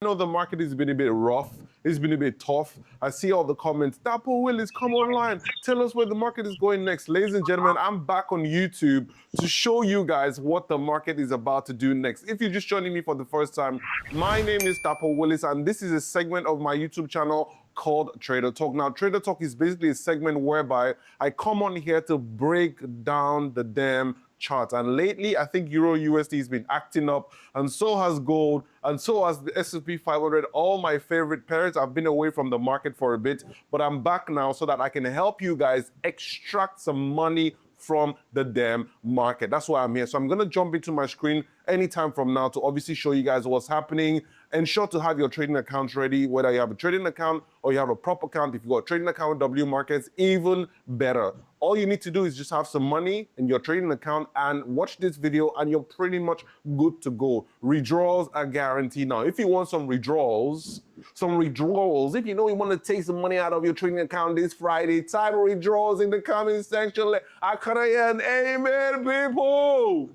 I know the market has been a bit rough. It's been a bit tough. I see all the comments. Dap Wills, come online. Tell us where the market is going next. Ladies and gentlemen, I'm back on YouTube to show you guys what the market is about to do next. If you're just joining me for the first time, my name is Dap Wills, and this is a segment of my YouTube channel called Trader Talk. Now, Trader Talk is basically a segment whereby I come on here to break down the damn chart. And lately, I think Euro USD has been acting up, and so has gold, and so has the S&P 500, all my favorite pairs. I've been away from the market for a bit, but I'm back now so that I can help you guys extract some money from the damn market. That's why I'm here. So I'm going to jump into my screen anytime from now to obviously show you guys what's happening. Ensure to have your trading accounts ready, whether you have a trading account or you have a prop account. If you've got a trading account with W Markets, even better. All you need to do is just have some money in your trading account and watch this video, and you're pretty much good to go. Withdrawals are guaranteed. Now, if you want some withdrawals, if you know you want to take some money out of your trading account this Friday, type withdrawals in the comment section. I can hear an amen, people.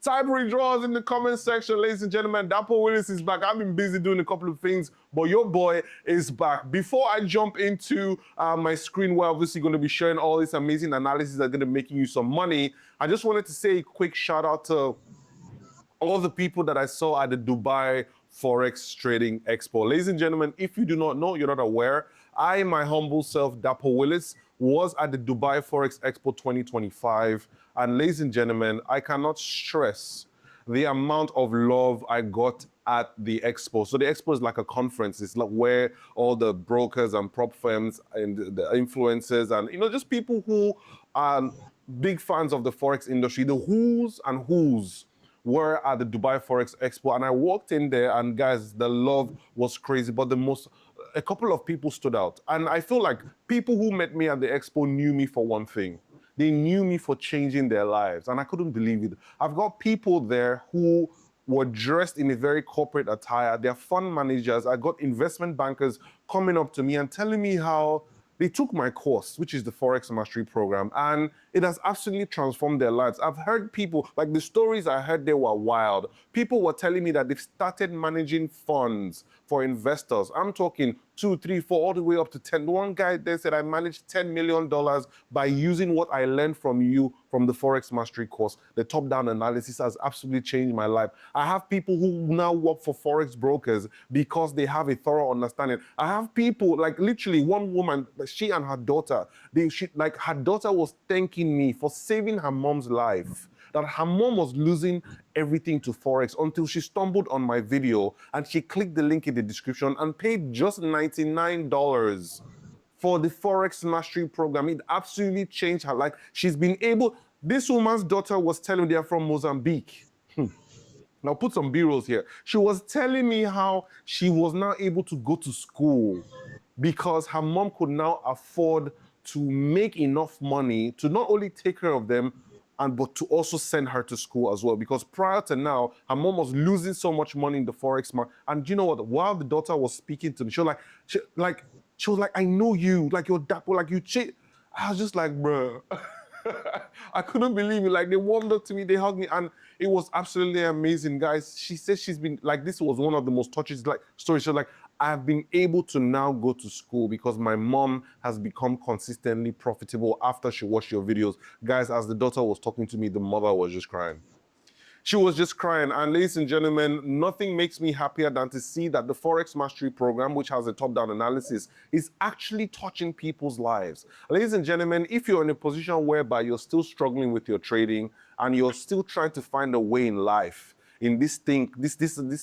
Type withdrawals in the comment section, ladies and gentlemen. Dap Wills is back. I've been busy doing a couple of things, but your boy is back. Before I jump into my screen, where I'm obviously going to be sharing all this amazing analysis that are going to be making you some money, I just wanted to say a quick shout out to all the people that I saw at the Dubai Forex Trading Expo. Ladies and gentlemen, if you do not know, you're not aware, I, my humble self, Dap Wills, was at the Dubai Forex Expo 2025. And ladies and gentlemen, I cannot stress the amount of love I got at the expo. So the expo is like a conference. It's like where all the brokers and prop firms and the influencers and, just people who are big fans of the Forex industry, the who's and who's were at the Dubai Forex Expo. And I walked in there, and guys, the love was crazy. But a couple of people stood out. And I feel like people who met me at the expo knew me for one thing. They knew me for changing their lives, and I couldn't believe it. I've got people there who were dressed in a very corporate attire. They're fund managers. I got investment bankers coming up to me and telling me how they took my course, which is the Forex Mastery Program, and it has absolutely transformed their lives. I've heard people, like the stories I heard, they were wild. People were telling me that they've started managing funds for investors. I'm talking 2, 3, 4, all the way up to 10. One guy there said, I managed $10 million by using what I learned from you from the Forex Mastery course. The top-down analysis has absolutely changed my life. I have people who now work for Forex brokers because they have a thorough understanding. I have people, like literally one woman, she and her daughter, her daughter was thanking me for saving her mom's life. That her mom was losing everything to Forex until she stumbled on my video and she clicked the link in the description and paid just $99 for the Forex Mastery Program. It absolutely changed her life. This woman's daughter was telling me they're from Mozambique. Now put some B-rolls here. She was telling me how she was now able to go to school because her mom could now afford to make enough money to not only take care of them, but to also send her to school as well. Because prior to now, her mom was losing so much money in the Forex market. And you know what? While the daughter was speaking to me, she was like, I know you, like you're Dap, like you cheat. I was just like, bruh. I couldn't believe it. Like they warmed up to me, they hugged me, and it was absolutely amazing, guys. She said she's been like, this was one of the most touching stories. She's like, I've been able to now go to school because my mom has become consistently profitable after she watched your videos. Guys, as the daughter was talking to me, the mother was just crying. She was just crying. And ladies and gentlemen, nothing makes me happier than to see that the Forex Mastery Program, which has a top-down analysis, is actually touching people's lives. Ladies and gentlemen, if you're in a position whereby you're still struggling with your trading and you're still trying to find a way in life, in this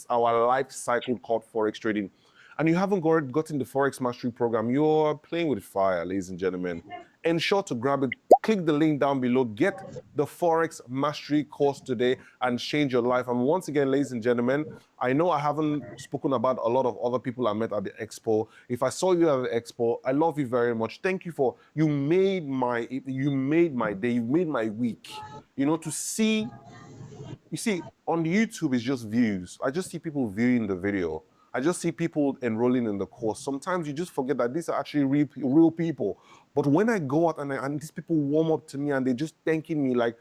our life cycle called Forex trading, and you haven't gotten the Forex Mastery Program, you're playing with fire, ladies and gentlemen. Ensure to grab it. Click the link down below. Get the Forex Mastery course today and change your life. And once again, ladies and gentlemen, I know I haven't spoken about a lot of other people I met at the expo. If I saw you at the expo, I love you very much. Thank you you made my day. You made my week. To see, you see, on YouTube is just views. I just see people viewing the video. I just see people enrolling in the course. Sometimes you just forget that these are actually real people. But when I go out and these people warm up to me and they're just thanking me, like,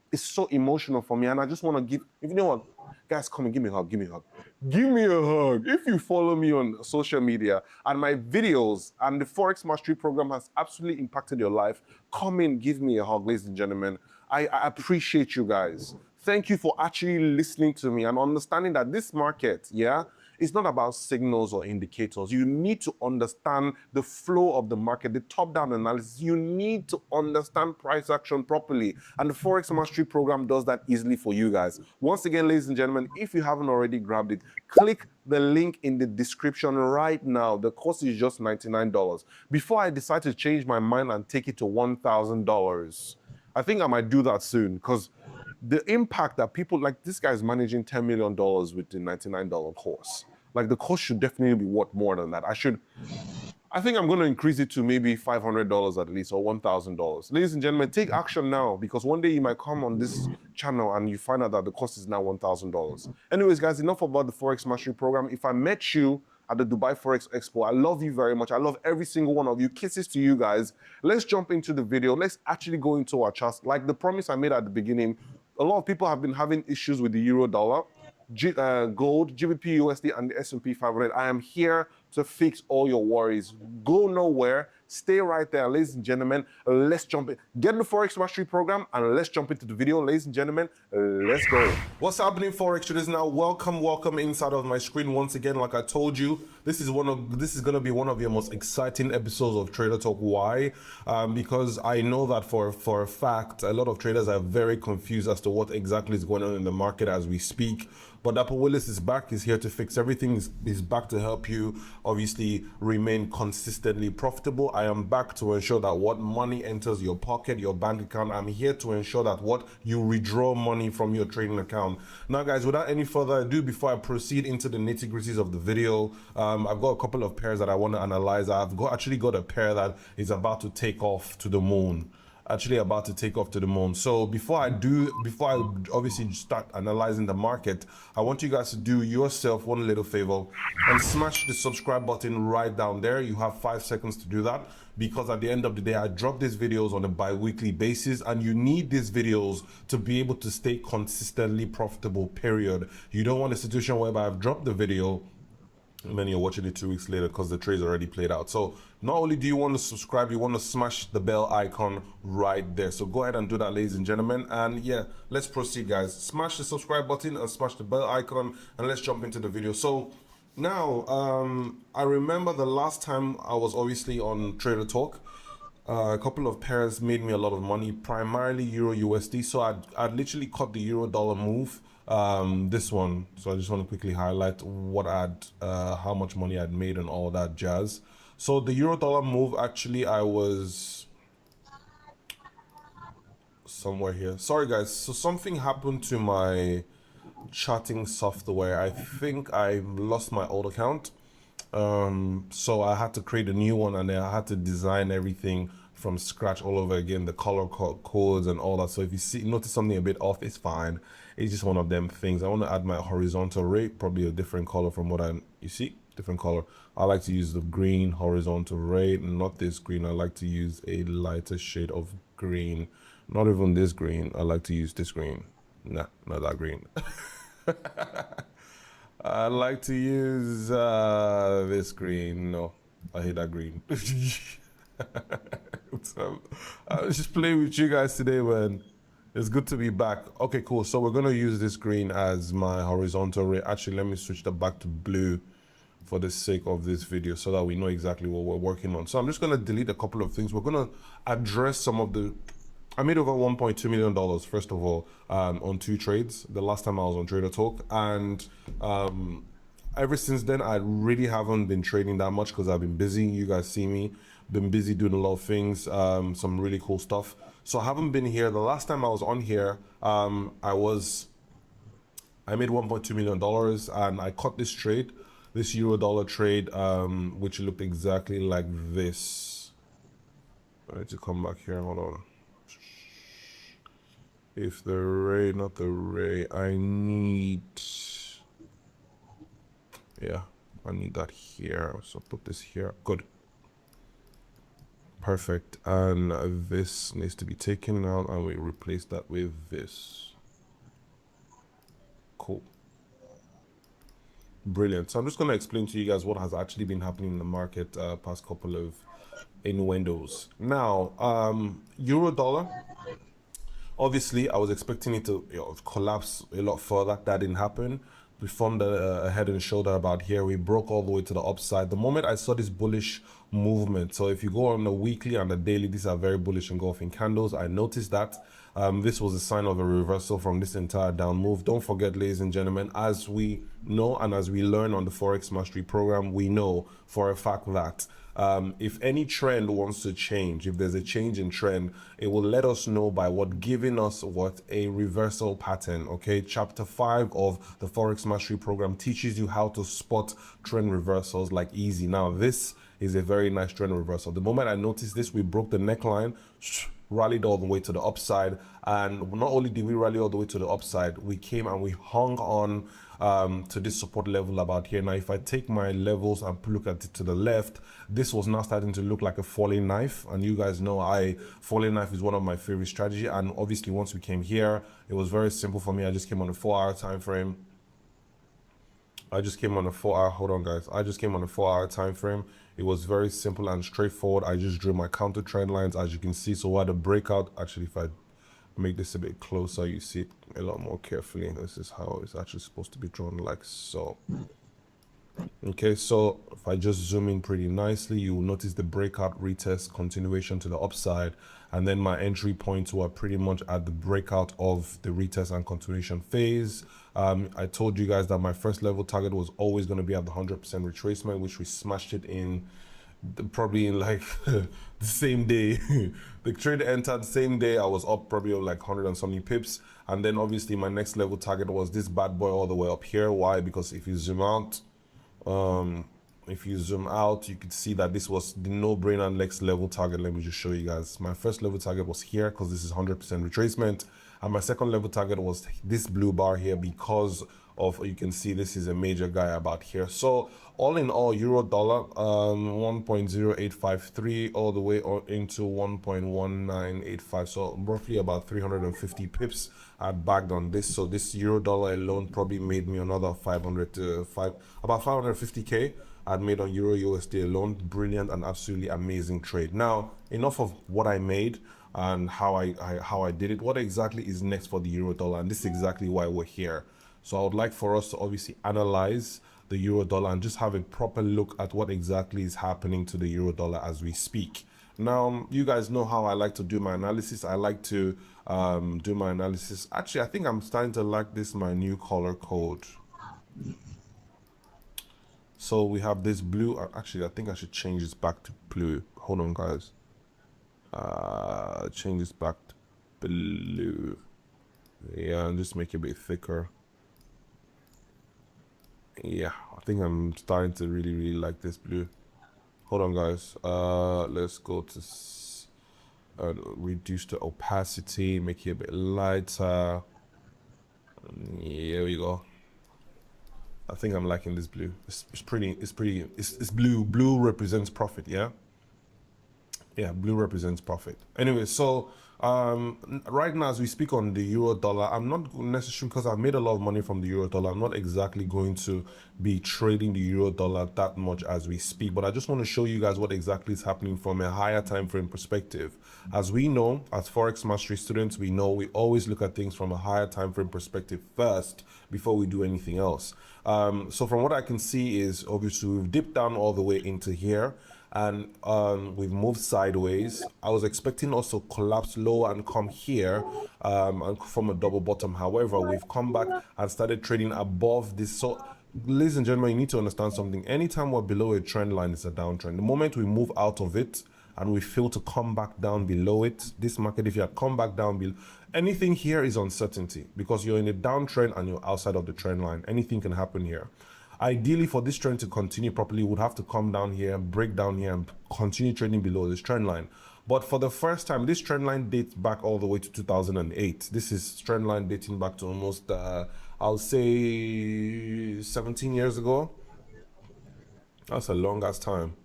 it's so emotional for me. And I just want to give, you know what? Guys, come and give me a hug, give me a hug. Give me a hug. If you follow me on social media and my videos and the Forex Mastery Program has absolutely impacted your life, come in, give me a hug, ladies and gentlemen. I appreciate you guys. Thank you for actually listening to me and understanding that this market, yeah, it's not about signals or indicators. You need to understand the flow of the market, the top-down analysis. You need to understand price action properly. And the Forex Mastery Program does that easily for you guys. Once again, ladies and gentlemen, if you haven't already grabbed it, click the link in the description right now. The cost is just $99. Before I decide to change my mind and take it to $1,000, I think I might do that soon, because the impact that people, like this guy's managing $10 million with the $99 course. Like the course should definitely be worth more than that. I think I'm going to increase it to maybe $500 at least, or $1,000. Ladies and gentlemen, take action now, because one day you might come on this channel and you find out that the cost is now $1,000. Anyways, guys, enough about the Forex Mastery Program. If I met you at the Dubai Forex Expo, I love you very much. I love every single one of you. Kisses to you guys. Let's jump into the video. Let's actually go into our charts. Like the promise I made at the beginning, a lot of people have been having issues with the euro dollar, gold, GBP USD, and the S&P 500. I am here to fix all your worries. Go nowhere. Stay right there, ladies and gentlemen. Let's jump in. Get in the Forex Mastery Program and let's jump into the video, ladies and gentlemen. Let's go. What's happening, Forex traders? Now, welcome inside of my screen once again. Like I told you, this is going to be one of your most exciting episodes of Trader Talk. Why? Because I know that for a fact, a lot of traders are very confused as to what exactly is going on in the market as we speak. But Dap Wills is back. He's here to fix everything. He's back to help you, obviously, remain consistently profitable. I am back to ensure that what money enters your pocket, your bank account. I'm here to ensure that what you withdraw money from your trading account. Now, guys, without any further ado, before I proceed into the nitty-gritties of the video, I've got a couple of pairs that I want to analyze. Actually got a pair that is about to take off to the moon. So before I obviously start analyzing the market, I want you guys to do yourself one little favor and smash the subscribe button right down there. You have 5 seconds to do that, because at the end of the day, I drop these videos on a bi-weekly basis, and you need these videos to be able to stay consistently profitable, period. You don't want a situation whereby I've dropped the video and then you're watching it 2 weeks later because the trade's already played out. So not only do you want to subscribe, you want to smash the bell icon right there. So go ahead and do that, ladies and gentlemen. And yeah, let's proceed, guys. Smash the subscribe button and smash the bell icon, and let's jump into the video. So now, I remember the last time I was obviously on Trader Talk, a couple of pairs made me a lot of money, primarily Euro USD. So I'd literally caught the Euro dollar move, this one. So I just want to quickly highlight what how much money I'd made and all that jazz. So the Euro dollar move, actually, I was somewhere here. Sorry, guys. So something happened to my charting software. I think I lost my old account. So I had to create a new one, and then I had to design everything from scratch all over again, the color codes and all that. So if you notice something a bit off, it's fine. It's just one of them things. I want to add my horizontal rate, probably a different color from what you see, different color. I like to use the green horizontal rate, not this green. I like to use a lighter shade of green. Not even this green. I like to use this green. Nah, not that green. I like to use this green. No, I hate that green. So, I was just playing with you guys today, man. It's good to be back. Okay, cool. So we're going to use this green as my horizontal rate. Actually, let me switch that back to blue for the sake of this video so that we know exactly what we're working on. So I'm just going to delete a couple of things. We're going to address some of the... I made over $1.2 million, first of all, on 2 trades the last time I was on Trader Talk. And ever since then, I really haven't been trading that much because I've been busy. You guys see me. Been busy doing a lot of things, some really cool stuff. So I haven't been here. The last time I was on here, I made $1.2 million, and I caught this trade, this euro dollar trade, which looked exactly like this. I need to come back here. Hold on. If the ray, not the ray, I need that here. So put this here. Good. Perfect. And this needs to be taken out, and we replace that with this. Cool. Brilliant. So I'm just going to explain to you guys what has actually been happening in the market past couple of innuendos. Now, euro dollar. Obviously, I was expecting it to collapse a lot further. That didn't happen. We formed a head and shoulder about here. We broke all the way to the upside. The moment I saw this bullish movement, so if you go on the weekly and the daily, these are very bullish engulfing candles. I noticed that this was a sign of a reversal from this entire down move. Don't forget, ladies and gentlemen, as we know and as we learn on the Forex Mastery Program, we know for a fact that if any trend wants to change, if there's a change in trend, it will let us know by what giving us what a reversal pattern. Okay, chapter 5 of the Forex Mastery Program teaches you how to spot trend reversals like easy. Now this is a very nice trend reversal. The moment I noticed this, we broke the neckline, rallied all the way to the upside, and not only did we rally all the way to the upside, we came and we hung on to this support level about here. Now if I take my levels and look at it to the left, this was now starting to look like a falling knife, and you guys know falling knife is one of my favorite strategy. And obviously once we came here, it was very simple for me. I just came on a 4-hour time frame. I just came on a 4-hour, hold on guys, I just came on a 4-hour time frame. It was very simple and straightforward. I just drew my counter trend lines, as you can see. So what the breakout, actually if I make this a bit closer, you see it a lot more carefully. This is how it's actually supposed to be drawn, like so. Okay, so if I just zoom in pretty nicely, you will notice the breakout, retest, continuation to the upside, and then my entry points were pretty much at the breakout of the retest and continuation phase. I told you guys that my first level target was always going to be at the 100% retracement, which we smashed it in probably in like the same day. The trade entered the same day. I was up probably like 100 and something pips, and then obviously my next level target was this bad boy all the way up here. Why? Because if you zoom out, you could see that this was the no-brainer next level target. Let me just show you guys. My first level target was here because this is 100% retracement, and my second level target was this blue bar here because of, you can see this is a major guy about here. So all in all, euro dollar 1.0853 all the way into 1.1985, so roughly about 350 pips I bagged on this. So this euro dollar alone probably made me another 500 to about 550k I'd made on euro USD alone. Brilliant and absolutely amazing trade. Now enough of what I made and how I did it. What exactly is next for the euro dollar? And this is exactly why we're here. So I would like for us to obviously analyze the euro dollar and just have a proper look at what exactly is happening to the euro dollar as we speak. Now, you guys know how I like to do my analysis. I like to do my analysis. Actually, I think I'm starting to like this, my new color code. So we have this blue. Actually, I think I should change this back to blue. Hold on, guys. Change this back to blue. Yeah, and just make it a bit thicker. Yeah, I think I'm starting to really like this blue. Hold on, guys. Let's go to reduce the opacity, make it a bit lighter. Here we go. I think I'm liking this blue. It's blue. Blue represents profit, yeah? Yeah, blue represents profit. Anyway, so right now as we speak on the euro dollar, I'm not necessarily, because I've made a lot of money from the euro dollar, I'm not exactly going to be trading the euro dollar that much as we speak, but I just want to show you guys what exactly is happening from a higher time frame perspective. As we know, as Forex Mastery students, we know we always look at things from a higher time frame perspective first before we do anything else. So from what I can see is obviously we've dipped down all the way into here, and we've moved sideways. I was expecting us to collapse low and come here and from a double bottom. However, we've come back and started trading above this. So ladies and gentlemen, you need to understand something. Anytime we're below a trend line, it's a downtrend. The moment we move out of it and we fail to come back down below it, this market, if you had come back down below, anything here is uncertainty, because you're in a downtrend and you're outside of the trend line. Anything can happen here. Ideally, for this trend to continue properly, would have to come down here, break down here, and continue trading below this trend line. But for the first time, this trend line dates back all the way to 2008. This is trend line dating back to almost, I'll say 17 years ago. That's a long ass time.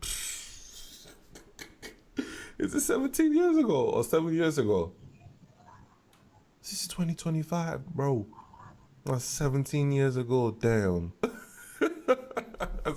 Is it 17 years ago or 7 years ago? This is 2025, bro. That's 17 years ago, damn.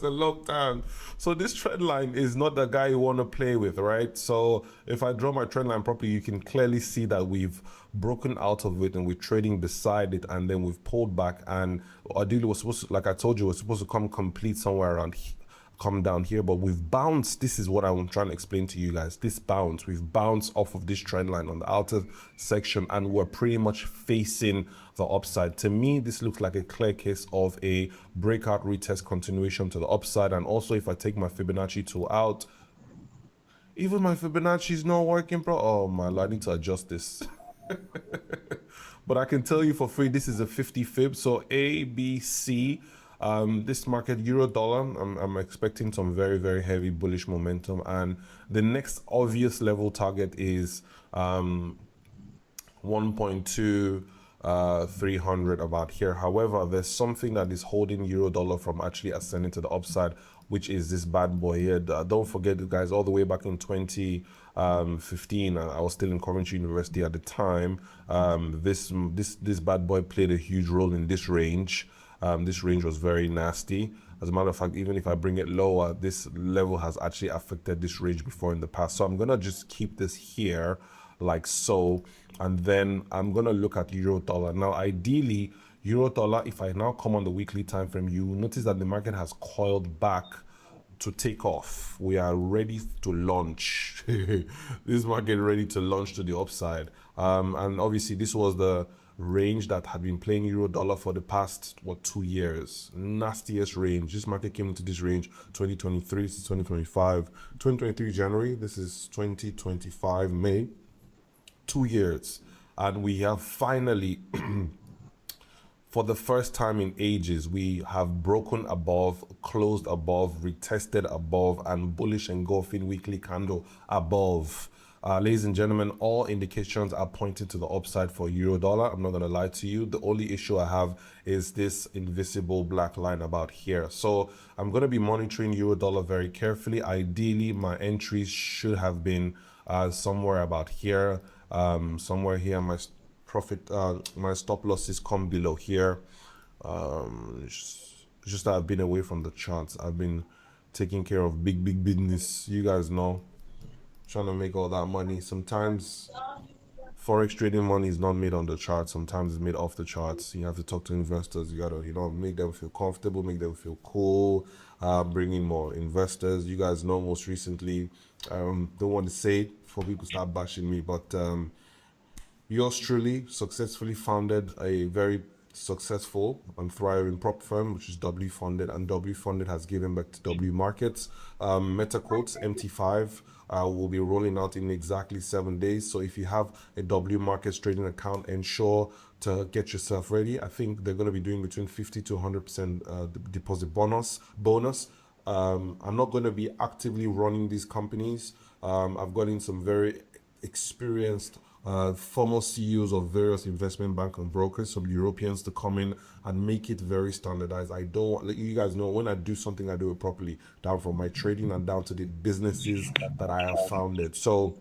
a long time. So this trend line is not the guy you want to play with, right? So if I draw my trend line properly, you can clearly see that we've broken out of it and we're trading beside it, and then we've pulled back, and our deal was supposed to, like I told you, was supposed to come complete somewhere around here, come down here, but we've bounced. This is what I'm trying to explain to you guys. This bounce, we've bounced off of this trend line on the outer section, and we're pretty much facing the upside. To me, this looks like a clear case of a breakout retest continuation to the upside. And also, if I take my Fibonacci tool out, even my Fibonacci is not working, bro. Oh my Lord, I need to adjust this. But I can tell you for free, this is a 50 fib. So A, B, C. This market, euro dollar, I'm expecting some very, very heavy bullish momentum. And the next obvious level target is 1.2 300 about here. However, there's something that is holding euro dollar from actually ascending to the upside, which is this bad boy here. Don't forget, guys, all the way back in 2015, I was still in Coventry University at the time. This bad boy played a huge role in this range. This range was very nasty. As a matter of fact, even if I bring it lower, this level has actually affected this range before in the past. So I'm gonna just keep this here like so, and then I'm gonna look at euro dollar. Now ideally, euro dollar, if I now come on the weekly time frame, you will notice that the market has coiled back to take off. We are ready to launch. This market ready to launch to the upside, and obviously this was the range that had been playing euro dollar for the past 2 years. Nastiest range. This market came into this range 2023 to 2025, 2023 January, this is 2025 May. 2 years, and we have finally for the first time in ages, we have broken above, closed above, retested above, and bullish engulfing weekly candle above. Ladies and gentlemen, all indications are pointing to the upside for euro dollar. I'm not going to lie to you. The only issue I have is this invisible black line about here. So I'm going to be monitoring euro dollar very carefully. Ideally, my entries should have been somewhere about here. Somewhere here, my profit, my stop losses come below here. It's just that I've been away from the charts. I've been taking care of big business. You guys know, trying to make all that money. Sometimes Forex trading money is not made on the chart. Sometimes it's made off the charts. You have to talk to investors. You gotta, make them feel comfortable, make them feel cool, bring in more investors. You guys know, most recently, don't want to say it before people start bashing me, but yours truly successfully founded a very successful and thriving prop firm, which is W Funded, and W Funded has given back to W Markets. Meta quotes MT5 will be rolling out in exactly 7 days. So if you have a W Markets trading account, ensure to get yourself ready. I think they're going to be doing between 50 to 100% deposit bonus. I'm not going to be actively running these companies. I've gotten some very experienced former CEOs of various investment bank and brokers, some Europeans, to come in and make it very standardized. I don't let you guys know, when I do something, I do it properly, down from my trading and down to the businesses that I have founded. So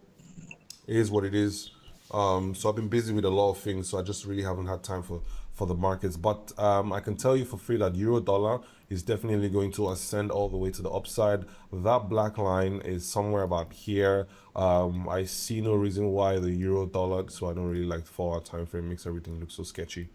it is what it is. So I've been busy with a lot of things, so I just really haven't had time for the markets. But I can tell you for free that euro dollar is definitely going to ascend all the way to the upside. That black line is somewhere about here. I see no reason why the euro dollar, so I don't really like the 4 hour time frame, makes everything look so sketchy.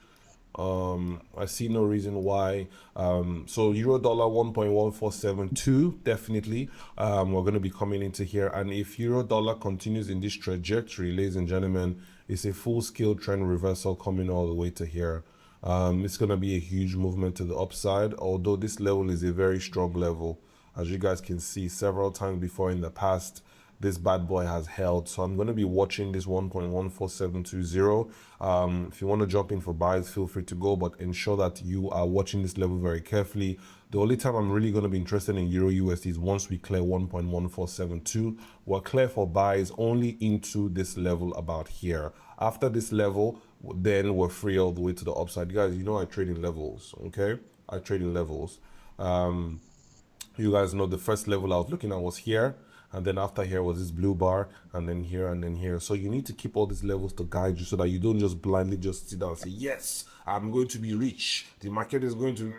I see no reason why. So euro dollar 1.1472, definitely we're going to be coming into here. And if euro dollar continues in this trajectory, ladies and gentlemen, it's a full scale trend reversal coming all the way to here. It's going to be a huge movement to the upside, although this level is a very strong level. As you guys can see, several times before in the past, this bad boy has held. So I'm going to be watching this 1.14720. If you want to jump in for buys, feel free to go, but ensure that you are watching this level very carefully. The only time I'm really going to be interested in Euro USD is once we clear 1.1472. We're clear for buys only into this level about here. After this level, then we're free all the way to the upside. Guys, you know I trade in levels, okay? I trade in levels. You guys know the first level I was looking at was here, and then after here was this blue bar, and then here, and then here. So you need to keep all these levels to guide you so that you don't just blindly just sit down and say, yes, I'm going to be rich. The market is going to...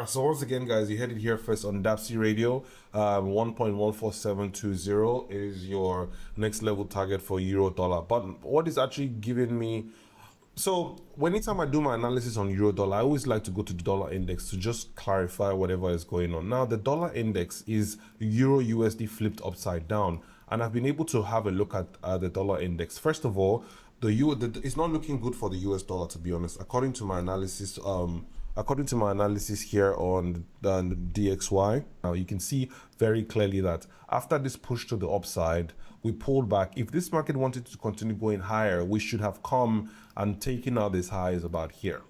So once again, guys, you heard it here first on Dapsy Radio. 1.14720 is your next level target for euro dollar. But what is actually giving me, so anytime I do my analysis on euro dollar, I always like to go to the dollar index to just clarify whatever is going on. Now, the dollar index is euro USD flipped upside down, and I've been able to have a look at the dollar index. First of all, it's not looking good for the US dollar, to be honest, according to my analysis. According to my analysis here on the DXY, now you can see very clearly that after this push to the upside, we pulled back. If this market wanted to continue going higher, we should have come and taken out these highs about here.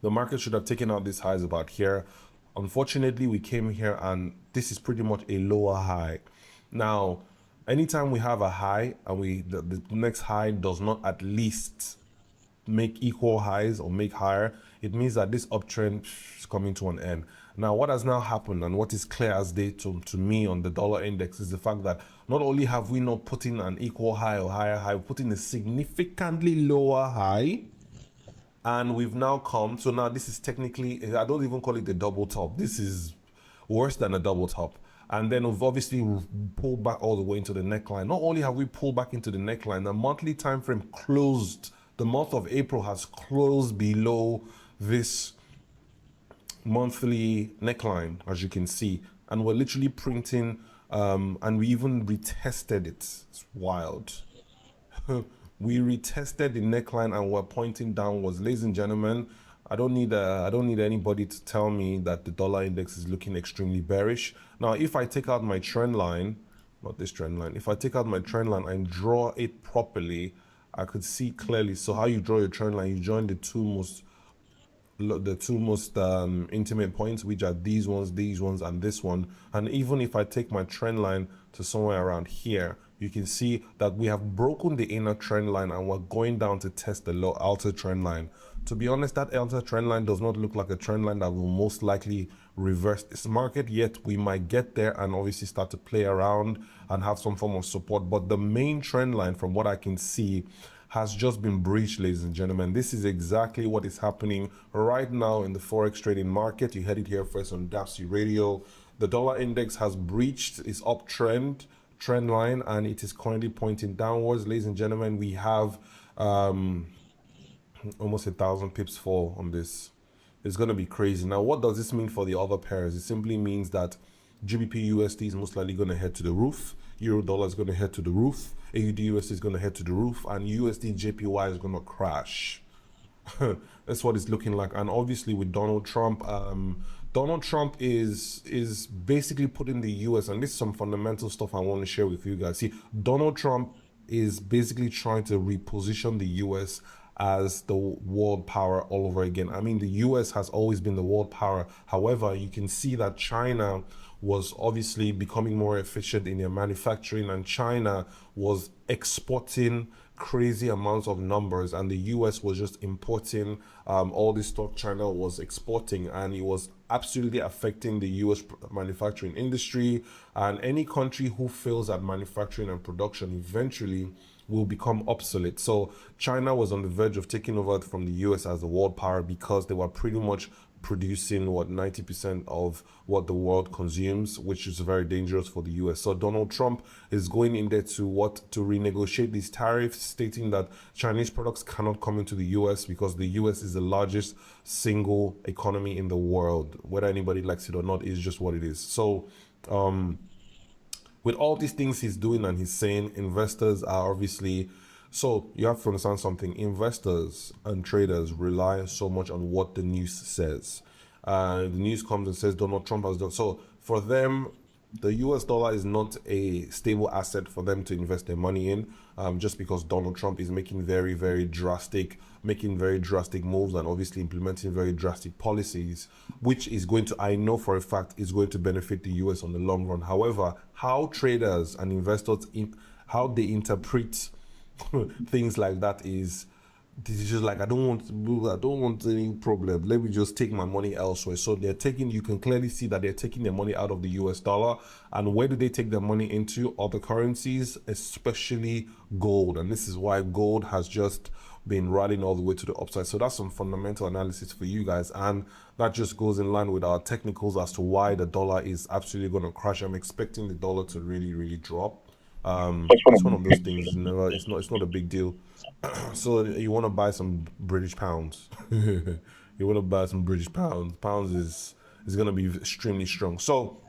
The market should have taken out these highs about here. Unfortunately, we came here and this is pretty much a lower high. Now, anytime we have a high and the next high does not at least make equal highs or make higher, it means that this uptrend is coming to an end. Now, what has now happened and what is clear as day to me on the dollar index is the fact that not only have we not put in an equal high or higher high, we put in a significantly lower high, and we've now come, so now this is technically, I don't even call it a double top. This is worse than a double top. And then we've obviously pulled back all the way into the neckline. Not only have we pulled back into the neckline, the monthly time frame closed. The month of April has closed below this monthly neckline, as you can see, and we're literally printing, and we even retested it. It's wild. We retested the neckline and we're pointing downwards. Ladies and gentlemen, I don't need anybody to tell me that the dollar index is looking extremely bearish. Now, if I take out my trend line, not this trend line, if I take out my trend line and draw it properly, I could see clearly. So how you draw your trend line, you join the two most intimate points, which are these ones, and this one. And even if I take my trend line to somewhere around here, you can see that we have broken the inner trend line and we're going down to test the outer trend line. To be honest, that outer trend line does not look like a trend line that will most likely reverse this market, yet we might get there and obviously start to play around and have some form of support. But the main trend line, from what I can see, has just been breached, ladies and gentlemen. This is exactly what is happening right now in the Forex trading market. You heard it here first on Dapsy Radio. The dollar index has breached its uptrend trend line and it is currently pointing downwards. Ladies and gentlemen, we have almost 1,000 pips fall on this. It's going to be crazy. Now, what does this mean for the other pairs? It simply means that GBP USD is most likely going to head to the roof. Euro dollar is going to head to the roof. AUD USD is going to head to the roof, and USD JPY is going to crash. That's what it's looking like. And obviously with Donald Trump, Donald Trump is basically putting the US, and this is some fundamental stuff I want to share with you guys. See, Donald Trump is basically trying to reposition the US as the world power all over again. I mean, the US has always been the world power. However, you can see that China was obviously becoming more efficient in their manufacturing, and China was exporting crazy amounts of numbers, and the US was just importing all this stuff China was exporting, and it was absolutely affecting the US manufacturing industry. And any country who fails at manufacturing and production eventually will become obsolete. So China was on the verge of taking over from the US as the world power because they were pretty much producing what 90% of what the world consumes, which is very dangerous for the US. So Donald Trump is going in there to renegotiate these tariffs, stating that Chinese products cannot come into the US because the US is the largest single economy in the world. Whether anybody likes it or not is just what it is. So with all these things he's doing and he's saying, investors are obviously, so you have to understand something. Investors and traders rely so much on what the news says. The news comes and says Donald Trump has done. So for them, the US dollar is not a stable asset for them to invest their money in, just because Donald Trump is making very drastic moves and obviously implementing very drastic policies, which is going to, I know for a fact, is going to benefit the US on the long run. However, how traders and investors, how they interpret things like that is just like, I don't want any problem. Let me just take my money elsewhere. So they're taking, you can clearly see that they're taking their money out of the US dollar. And where do they take their money into? Other currencies, especially gold. And this is why gold has just been rallying all the way to the upside. So that's some fundamental analysis for you guys. And that just goes in line with our technicals as to why the dollar is absolutely going to crash. I'm expecting the dollar to really, really drop. It's one of those things. It's not a big deal. So you want to buy some British pounds. You want to buy some British pounds. Pounds is going to be extremely strong. So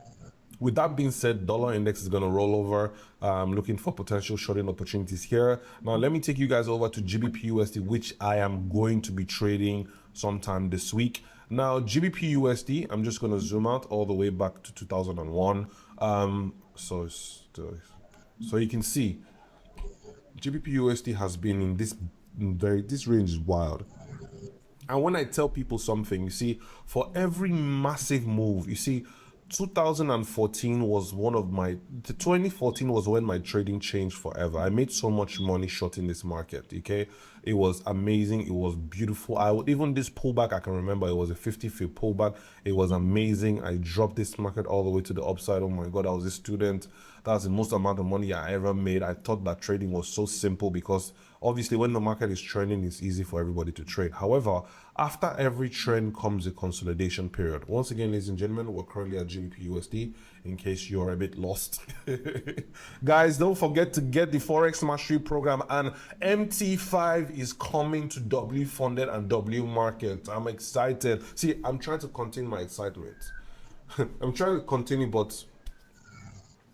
with that being said, dollar index is going to roll over. Looking for potential shorting opportunities here. Now, let me take you guys over to GBP/USD, which I am going to be trading sometime this week. Now, GBP/USD, I'm just going to zoom out all the way back to 2001. So you can see GBP/USD has been in this range is wild. And when I tell people something, you see, for every massive move, you see, 2014 was 2014 was when my trading changed forever. I made so much money shorting this market, okay? It was amazing. It was beautiful. Even this pullback, I can remember it was a 50-foot pullback. It was amazing. I dropped this market all the way to the upside. Oh my God, I was a student. That's the most amount of money I ever made. I thought that trading was so simple because obviously when the market is trending, it's easy for everybody to trade. However, after every trend comes a consolidation period. Once again, ladies and gentlemen, we're currently at GBP/USD in case you're a bit lost. Guys, don't forget to get the Forex Mastery Program, and MT5 is coming to W Funded and W Market. I'm excited. See, I'm trying to contain my excitement. I'm trying to continue, but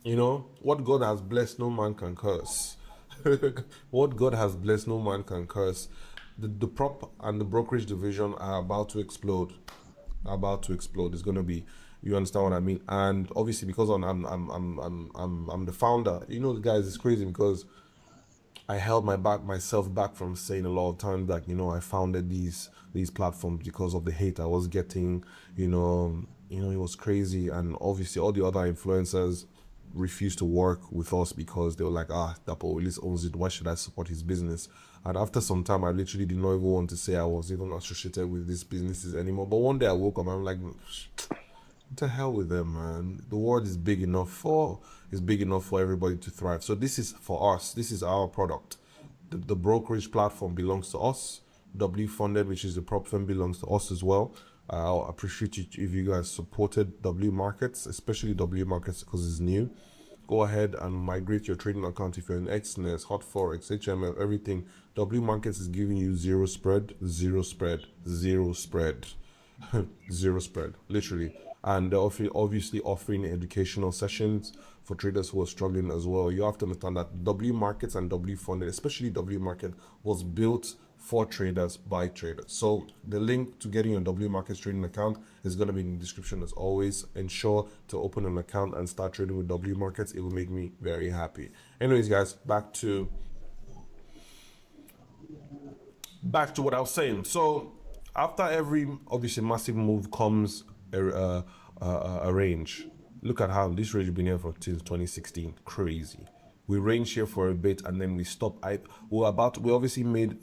you know, what God has blessed, no man can curse. What God has blessed, no man can curse. The prop and the brokerage division are about to explode. It's gonna be. You understand what I mean? And obviously, because I'm the founder. You know, guys, it's crazy because I held myself back from saying a lot of times that, you know, I founded these platforms because of the hate I was getting. It was crazy, and obviously all the other influencers refused to work with us because they were like, Dap Wills owns it, why should I support his business? And after some time, I literally did not even want to say I was even associated with these businesses anymore. But one day I woke up, I'm like, what the hell with them, man? The world is big enough for everybody to thrive. So this is for us. This is our product. The brokerage platform belongs to us. W Funded, which is the prop firm, belongs to us as well. I'll appreciate it if you guys supported W Markets, especially W Markets because it's new. Go ahead and migrate your trading account if you're in XNES, Hot Forex, HML, everything. W Markets is giving you zero spread, zero spread, zero spread, zero spread, literally. And they're obviously offering educational sessions for traders who are struggling as well. You have to understand that W Markets and W Funded, especially W Market, was built for traders by traders. So the link to getting your W Markets trading account is going to be in the description as always. Ensure to open an account and start trading with W Markets. It will make me very happy. Anyways, guys, back to what I was saying. So after every obviously massive move comes a range. Look at how this range has been here since 2016. Crazy. We range here for a bit and then we stop. We obviously made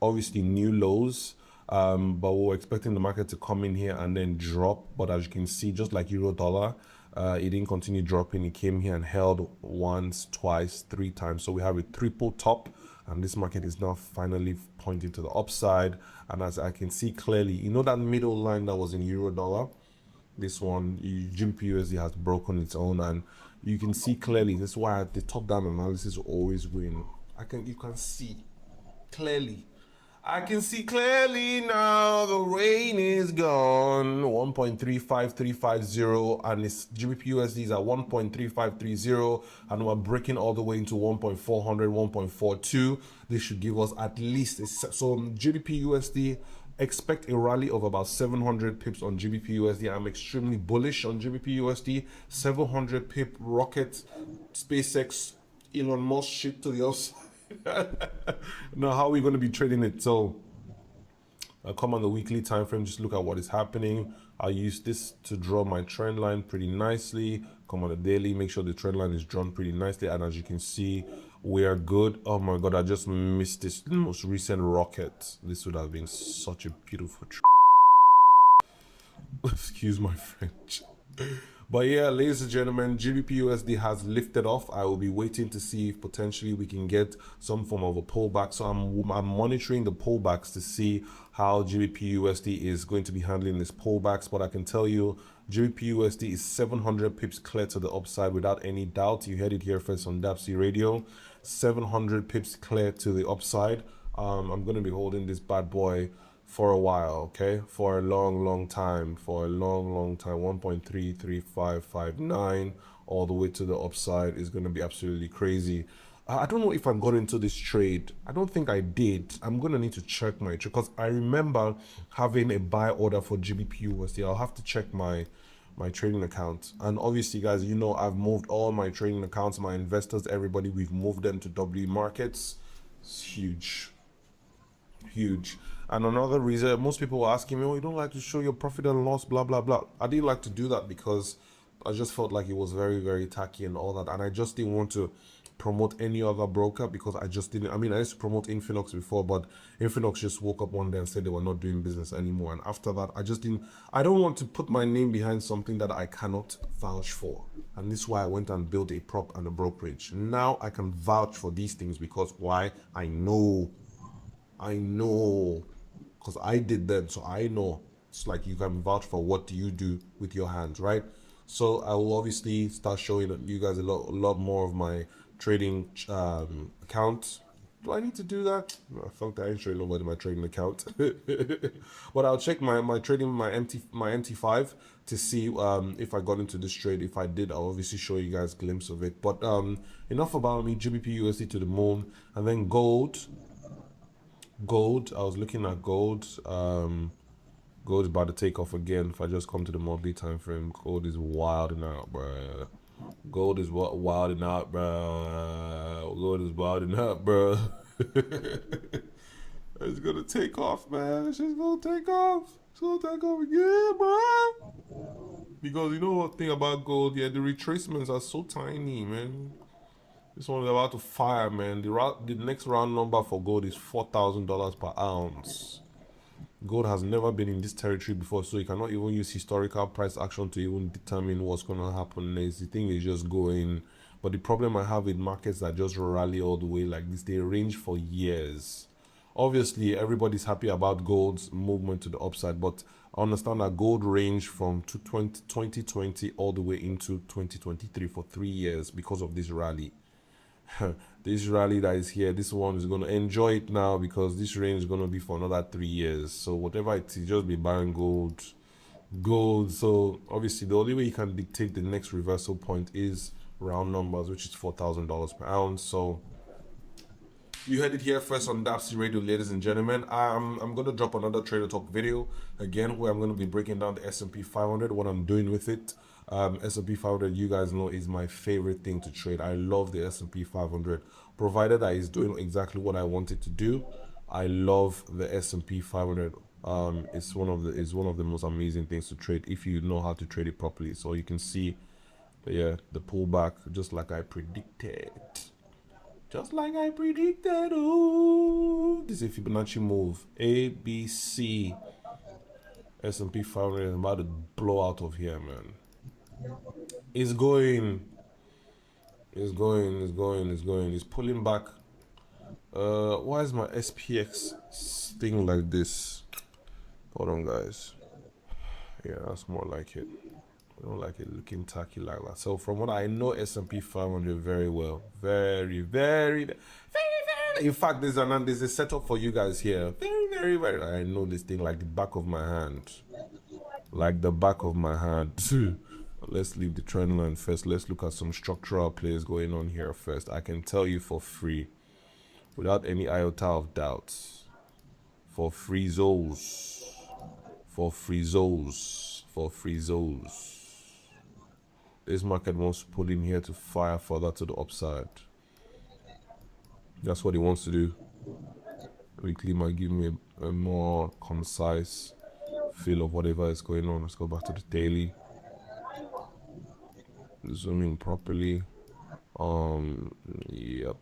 new lows, but we were expecting the market to come in here and then drop. But as you can see, just like euro dollar, it didn't continue dropping. It came here and held once, twice, three times. So we have a triple top, and this market is now finally pointing to the upside. And as I can see clearly, you know that middle line that was in euro dollar, this one, GBP/USD has broken its own, and you can see clearly. That's why the top down analysis will always win. You can see clearly. I can see clearly now. The rain is gone. 1.35350, and it's GBP/USD is at 1.3530, and we're breaking all the way into 1.400, 1.42. This should give us at least so GBP/USD. Expect a rally of about 700 pips on GBP/USD. I'm extremely bullish on GBP/USD. 700 pip rocket, SpaceX, Elon Musk shit to the upside. Now, how are we going to be trading it? So I'll come on the weekly time frame, just look at what is happening. I'll use this to draw my trend line pretty nicely. Come on the daily, make sure the trend line is drawn pretty nicely, and as you can see, we are good. Oh my God, I just missed this most recent rocket. This would have been such a beautiful excuse my French. But yeah, ladies and gentlemen, GBP/USD has lifted off. I will be waiting to see if potentially we can get some form of a pullback. So I'm monitoring the pullbacks to see how GBP/USD is going to be handling these pullbacks. But I can tell you, GBP/USD is 700 pips clear to the upside without any doubt. You heard it here first on Dap Radio. 700 pips clear to the upside. I'm going to be holding this bad boy for a while, okay, for a long time, 1.33559 all the way to the upside is going to be absolutely crazy. I don't know if I got into this trade. I don't think I did. I'm going to need to check my trade because I remember having a buy order for GBP/USD. I'll have to check my trading account. And obviously, guys, you know, I've moved all my trading accounts, my investors, everybody, we've moved them to W markets. It's huge. And another reason, most people were asking me, oh, you don't like to show your profit and loss, blah blah blah. I didn't like to do that because I just felt like it was very tacky and all that, and I just didn't want to promote any other broker because I just didn't. I mean, I used to promote Infinox before, but Infinox just woke up one day and said they were not doing business anymore, and after that I just didn't. I don't want to put my name behind something that I cannot vouch for, and this is why I went and built a prop and a brokerage. Now I can vouch for these things because why? I know because I did them, so I know. It's like you can vouch for what do you do with your hands, right? So I will obviously start showing you guys a lot more of my trading account. Do I need to do that? No, I felt I ain't showing nobody my trading account. But I'll check my trading, my MT5 to see if I got into this trade. If I did, I'll obviously show you guys a glimpse of it. But enough about me. GBP/USD to the moon, and then gold. I was looking at gold. Gold is about to take off again. If I just come to the monthly time frame, gold is wilding out, bruh. Gold is wilding out, bruh. Gold is wilding out, bruh. It's gonna take off, man. It's just gonna take off. It's gonna take off again, bruh. Because you know what thing about gold? Yeah, the retracements are so tiny, man. This one is about to fire, man. The next round number for gold is $4,000 per ounce. Gold has never been in this territory before, so you cannot even use historical price action to even determine what's going to happen next. The thing is just going. But the problem I have with markets that just rally all the way like this, they range for years. Obviously, everybody's happy about gold's movement to the upside, but I understand that gold range from 2020 all the way into 2023 for 3 years because of this rally. This rally that is here, this one is going to enjoy it now because this range is going to be for another 3 years. So whatever it is, just be buying gold. So obviously the only way you can dictate the next reversal point is round numbers, which is $4,000 per ounce. So you heard it here first on Dap Radio, ladies and gentlemen. I'm going to drop another Trader Talk video again where I'm going to be breaking down the S&P 500, what I'm doing with it. S&P 500, you guys know, is my favorite thing to trade. I love the S&P 500, provided that it's doing exactly what I want it to do. I love the S&P 500. It's one of the most amazing things to trade if you know how to trade it properly. So you can see, yeah, the pullback just like I predicted. Just like I predicted. Oh, this is a Fibonacci move. A, B, C. S&P 500 is about to blow out of here, man. It's going. It's pulling back. Why is my SPX thing like this? Hold on, guys. Yeah, that's more like it. I don't like it looking tacky like that. So from what I know, S&P 500 very well. Very. In fact, there's a setup for you guys here. Very. I know this thing like the back of my hand. Like the back of my hand. Let's leave the trend line first. Let's look at some structural plays going on here first. I can tell you for free, without any iota of doubt, for free zones, this market wants to pull in here to fire further to the upside. That's what it wants to do. Weekly might give me a more concise feel of whatever is going on. Let's go back to the daily. Zooming properly. Yep.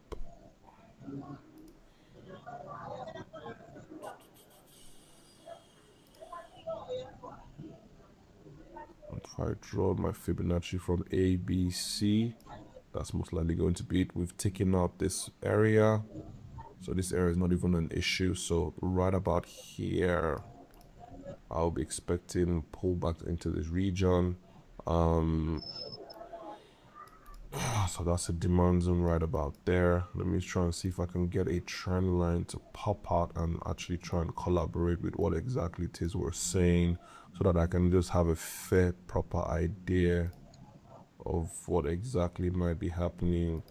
If I draw my Fibonacci from A, B, C, that's most likely going to be it. We've taken out this area. So this area is not even an issue. So right about here, I'll be expecting pullback into this region. So that's a demand zone right about there. Let me try and see if I can get a trend line to pop out and actually try and collaborate with what exactly it is we're saying, so that I can just have a fair, proper idea of what exactly might be happening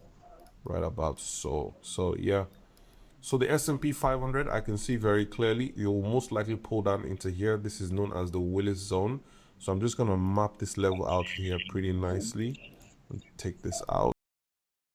right about so. So yeah. So the S&P 500, I can see very clearly, you'll most likely pull down into here. This is known as the Willis zone. So I'm just going to map this level out here pretty nicely and take this out.